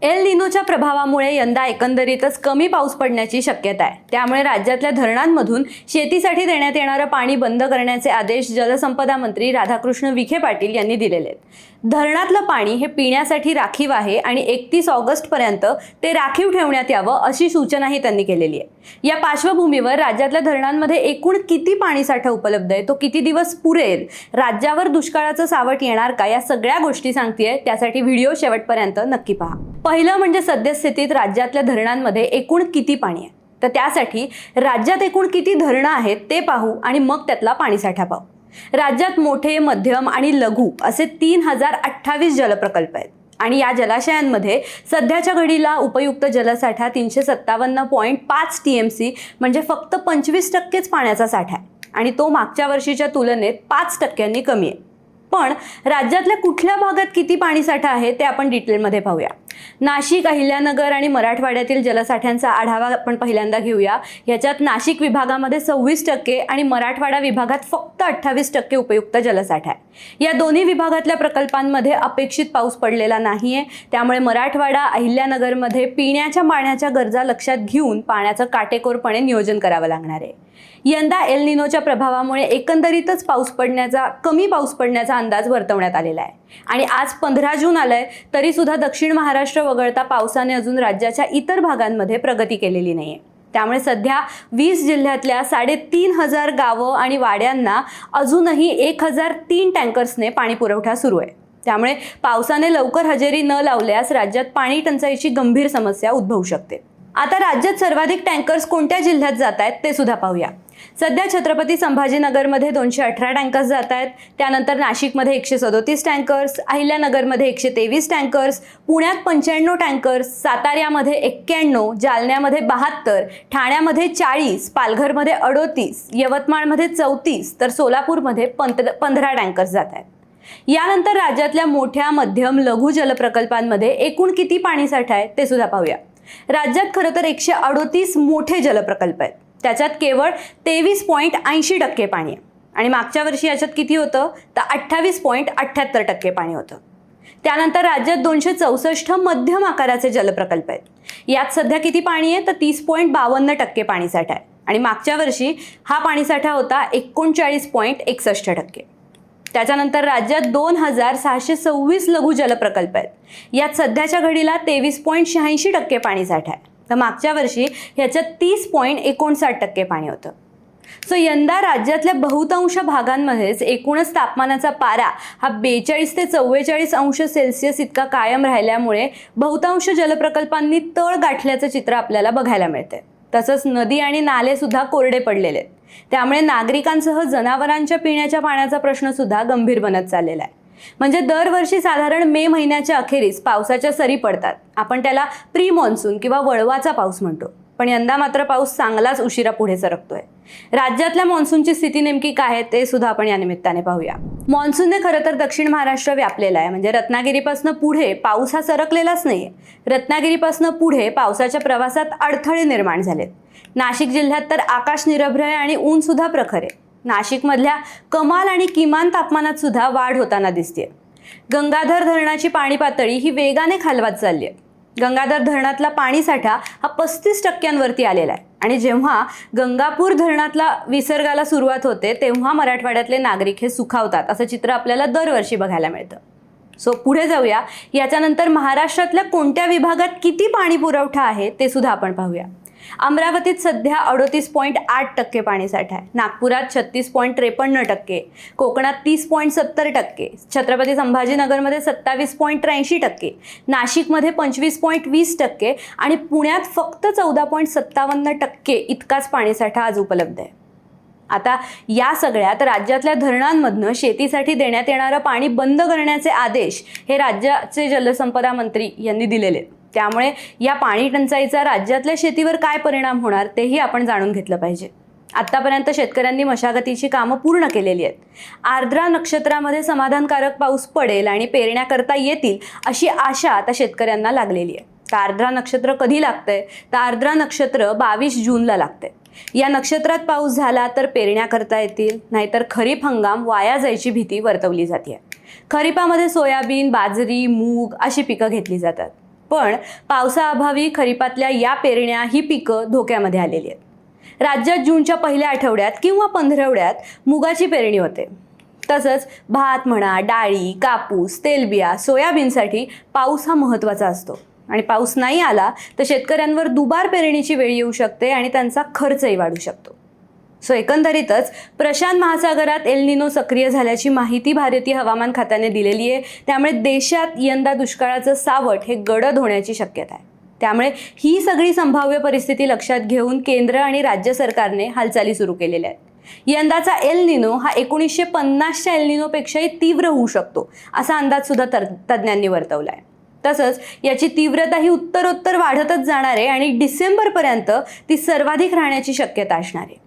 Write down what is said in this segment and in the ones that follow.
L निनोच्या प्रभावामुळे यंदा एकंदरीतच कमी पाऊस पडण्याची शक्यता आहे। त्यामुळे राज्यातल्या धरणांमधून शेतीसाठी देण्यात येणारे पाणी बंद करण्याचे आदेश जलसंपदा मंत्री राधाकृष्ण विखे पाटील यांनी दिलेले आहेत। धरणातलं पाणी हे पिण्यासाठी राखीव आहे आणि 31 ऑगस्ट पर्यंत ते राखीव ठेवण्यात यावं अशी सूचनाही त्यांनी केलेली आहे। या पार्श्वभूमीवर राज्यातल्या धरणांमध्ये एकूण किती पाणीसाठा उपलब्ध आहे, तो किती दिवस पुरेल, राज्यावर दुष्काळाचं सावट येणार का, या सगळ्या गोष्टी सांगतेय। त्यासाठी व्हिडिओ शेवटपर्यंत नक्की पहा। पहिलं म्हणजे सद्यस्थितीत राज्यातल्या धरणांमध्ये एकूण किती पाणी आहे, तर त्यासाठी राज्यात एकूण किती धरणं आहेत ते पाहू आणि मग त्यातला पाणीसाठा पाहू। राज्यात मोठे, मध्यम आणि लघु असे 3028 जलप्रकल्प आहेत आणि या जलाशयांमध्ये सध्याच्या घडीला उपयुक्त जलसाठा 357.5 TMC म्हणजे फक्त 25%च पाण्याचा साठा आहे आणि तो मागच्या वर्षीच्या तुलनेत 5% कमी आहे। पण राज्यातल्या कुठल्या भागात किती पाणीसाठा आहे ते आपण डिटेलमध्ये पाहूया। नाशिक, अहिल्यानगर आणि मराठवाड्यातील जलसाठ्यांचा आढावा आपण पहिल्यांदा घेऊया। याच्यात नाशिक विभागामध्ये 26% आणि मराठवाडा विभागात फक्त 28% उपयुक्त जलसाठा आहे। या दोन्ही विभागातल्या प्रकल्पांमध्ये अपेक्षित पाऊस पडलेला नाहीये, त्यामुळे मराठवाडा, अहिल्यानगरमध्ये पिण्याच्या पाण्याच्या गरजा लक्षात घेऊन पाण्याचं काटेकोरपणे नियोजन करावं लागणार आहे। यंदा एल निनोच्या प्रभावामुळे एकंदरीतच कमी पाऊस पडण्याचा अंदाज वर्तवण्यात आलेला आहे आणि आज 15 जून आलंय तरी सुद्धा दक्षिण महाराष्ट्र वगळता पावसाने अजून राज्याच्या इतर भागांमध्ये प्रगती केलेली नाहीये। त्यामुळे सध्या 20 जिल्ह्यातल्या 3500 गावं आणि वाड्यांना अजूनही 1003 टँकर्सने पाणी पुरवठा सुरू आहे। त्यामुळे पावसाने लवकर हजेरी न लावल्यास राज्यात पाणी टंचाईची गंभीर समस्या उद्भवू शकते। आता राज्यात सर्वाधिक टँकर्स कोणत्या जिल्ह्यात जात आहेत ते सुद्धा पाहूया। सध्या छत्रपती संभाजीनगरमध्ये 218 टँकर्स जात आहेत, त्यानंतर नाशिकमध्ये 137 टँकर्स, अहिल्यानगरमध्ये 123 टँकर्स, पुण्यात 95 टँकर्स, साताऱ्यामध्ये 91, जालन्यामध्ये 72, ठाण्यामध्ये 40, पालघरमध्ये 38, यवतमाळमध्ये 34 तर सोलापूरमध्ये 15 टँकर्स जात आहेत। यानंतर राज्यातल्या मोठ्या, मध्यम, लघु जलप्रकल्पांमध्ये एकूण किती पाणीसाठा आहे ते सुद्धा पाहूया। राज्यात खरं तर 138 मोठे जलप्रकल्प आहेत, त्याच्यात केवळ 23.80% पाणी आहे आणि मागच्या वर्षी याच्यात किती होतं तर 28.78% पाणी होतं। त्यानंतर राज्यात 264 मध्यम आकाराचे जलप्रकल्प आहेत। यात सध्या किती पाणी आहे तर 30.52% पाणीसाठा आहे आणि मागच्या वर्षी हा पाणीसाठा होता 39.61%। त्याच्यानंतर राज्यात 2626 लघु जलप्रकल्प आहेत। यात सध्याच्या घडीला 23.86% पाणीसाठा आहे, तर मागच्या वर्षी ह्याच्यात 30.59% पाणी होतं। सो यंदा राज्यातल्या बहुतांश भागांमध्येच एकूणच तापमानाचा पारा हा 42 ते 44 अंश सेल्सिअस इतका कायम राहिल्यामुळे बहुतांश जलप्रकल्पांनी तळ गाठल्याचं चित्र आपल्याला बघायला मिळतंय। तसंच नदी आणि नाले सुद्धा कोरडे पडलेले आहेत, त्यामुळे नागरिकांसह जनावरांच्या पिण्याच्या पाण्याचा प्रश्न सुद्धा गंभीर बनत चाललेला आहे। म्हणजे दरवर्षी साधारण मे महिन्याच्या अखेरीस पावसाच्या सरी पडतात, आपण त्याला प्री मॉन्सून किंवा वळवाचा पाऊस म्हणतो। पण यंदा मात्र पाऊस चांगलाच उशिरा पुढे सरकतोय। राज्यातल्या मॉन्सूनची स्थिती नेमकी काय आहे ते सुद्धा आपण या निमित्ताने पाहूया। मॉन्सूनने खरं तर दक्षिण महाराष्ट्र व्यापलेला आहे, म्हणजे रत्नागिरीपासून पुढे पाऊस हा सरकलेलाच नाहीये। रत्नागिरीपासून पुढे पावसाच्या प्रवासात अडथळे निर्माण झालेत। नाशिक जिल्ह्यात तर आकाश निरभ्र आहे आणि ऊन सुद्धा प्रखर आहे। नाशिकमधल्या कमाल आणि किमान तापमानात सुद्धा वाढ होताना दिसते। गंगाधर धरणाची पाणी पातळी ही वेगाने खालवत चालली आहे। गंगाधर धरणातला पाणीसाठा हा 35% आलेला आहे आणि जेव्हा गंगापूर धरणातला विसर्गाला सुरुवात होते तेव्हा मराठवाड्यातले नागरिक हे सुखावतात असं चित्र आपल्याला दरवर्षी बघायला मिळतं। सो पुढे जाऊया। याच्यानंतर महाराष्ट्रातल्या कोणत्या विभागात किती पाणी पुरवठा आहे ते सुद्धा आपण पाहूया। अमरावतीत सध्या 38.8% पाणीसाठा आहे, नागपुरात 36.53%, कोकणात 30.70%, छत्रपती संभाजीनगरमध्ये 27.83%, नाशिकमध्ये 25.20% आणि पुण्यात फक्त 14.57% इतकाच पाणीसाठा आज उपलब्ध आहे। आता या सगळ्यात राज्यातल्या धरणांमधनं शेतीसाठी देण्यात येणारं पाणी बंद करण्याचे आदेश हे राज्याचे जलसंपदा मंत्री यांनी दिलेले आहेत। त्यामुळे या पाणी टंचाईचा राज्यातल्या शेतीवर काय परिणाम होणार तेही आपण जाणून घेतलं पाहिजे। आतापर्यंत शेतकऱ्यांनी मशागतीची कामं पूर्ण केलेली आहेत। आर्द्रा नक्षत्रामध्ये समाधानकारक पाऊस पडेल आणि पेरण्या करता येतील अशी आशा आता शेतकऱ्यांना लागलेली आहे। तर आर्द्रा नक्षत्र कधी लागतंय तर आर्द्रा नक्षत्र 22 जूनला लागतंय। या नक्षत्रात पाऊस झाला तर पेरण्या करता येतील, नाहीतर खरीप हंगाम वाया जायची भीती वर्तवली जाते। खरीपामध्ये सोयाबीन, बाजरी, मूग अशी पिकं घेतली जातात। पण पावसाअभावी खरीपातल्या या पेरण्या ही पिकं धोक्यामध्ये आलेली आहेत। राज्यात जूनच्या पहिल्या आठवड्यात किंवा पंधरवड्यात मुगाची पेरणी होते। तसंच भात म्हणा, डाळी, कापूस, तेलबिया, सोयाबीनसाठी पाऊस हा महत्त्वाचा असतो आणि पाऊस नाही आला तर शेतकऱ्यांवर दुबार पेरणीची वेळ येऊ शकते आणि त्यांचा खर्चही वाढू शकतो। एकंदरीतच प्रशांत महासागरात एल निनो सक्रिय झाल्याची माहिती भारतीय हवामान खात्याने दिलेली आहे। त्यामुळे देशात यंदा दुष्काळाचं सावट हे गडद होण्याची शक्यता आहे। त्यामुळे ही सगळी संभाव्य परिस्थिती लक्षात घेऊन केंद्र आणि राज्य सरकारने हालचाली सुरू केलेल्या आहेत। यंदाचा एल निनो हा 1950च्या एल निनोपेक्षाही तीव्र होऊ शकतो असा अंदाज सुद्धा तज्ज्ञांनी वर्तवलाय। तसंच याची तीव्रता ही उत्तरोत्तर वाढतच जाणार आहे आणि डिसेंबरपर्यंत ती सर्वाधिक राहण्याची शक्यता असणार आहे।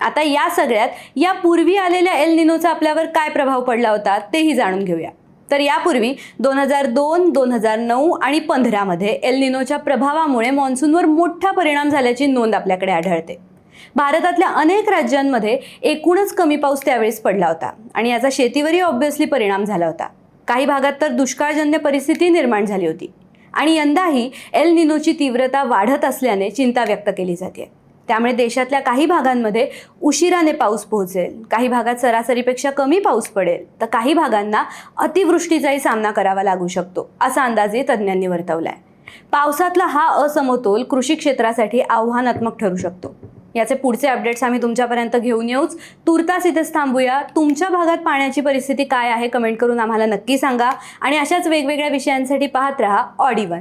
आता या सगळ्यात यापूर्वी आलेल्या एल निनोचा आपल्यावर काय प्रभाव पडला होता तेही जाणून घेऊया। तर यापूर्वी 2002, 2009 आणि 2015 मध्ये एल निनोच्या प्रभावामुळे मॉन्सूनवर मोठा परिणाम झाल्याची नोंद आपल्याकडे आढळते। भारतातल्या अनेक राज्यांमध्ये एकूणच कमी पाऊस त्यावेळेस पडला होता आणि याचा शेतीवरही ऑब्व्हियसली परिणाम झाला होता। काही भागात तर दुष्काळजन्य परिस्थिती निर्माण झाली होती आणि यंदाही एल निनोची तीव्रता वाढत असल्याने चिंता व्यक्त केली जाते। त्यामुळे देशातल्या काही भागांमध्ये उशिराने पाऊस पोहोचेल, काही भागात सरासरीपेक्षा कमी पाऊस पडेल, तर काही भागांना अतिवृष्टीचाही सामना करावा लागू शकतो असा अंदाजही तज्ज्ञांनी वर्तवलाय। पावसातला हा असमतोल कृषी क्षेत्रासाठी आव्हानात्मक ठरू शकतो। याचे पुढचे अपडेट्स आम्ही तुमच्यापर्यंत घेऊन येऊच। तुर्तास इथेच थांबूया। तुमच्या भागात पाण्याची परिस्थिती काय आहे कमेंट करून आम्हाला नक्की सांगा आणि अशाच वेगवेगळ्या विषयांसाठी पाहत रहा ऑडी वन।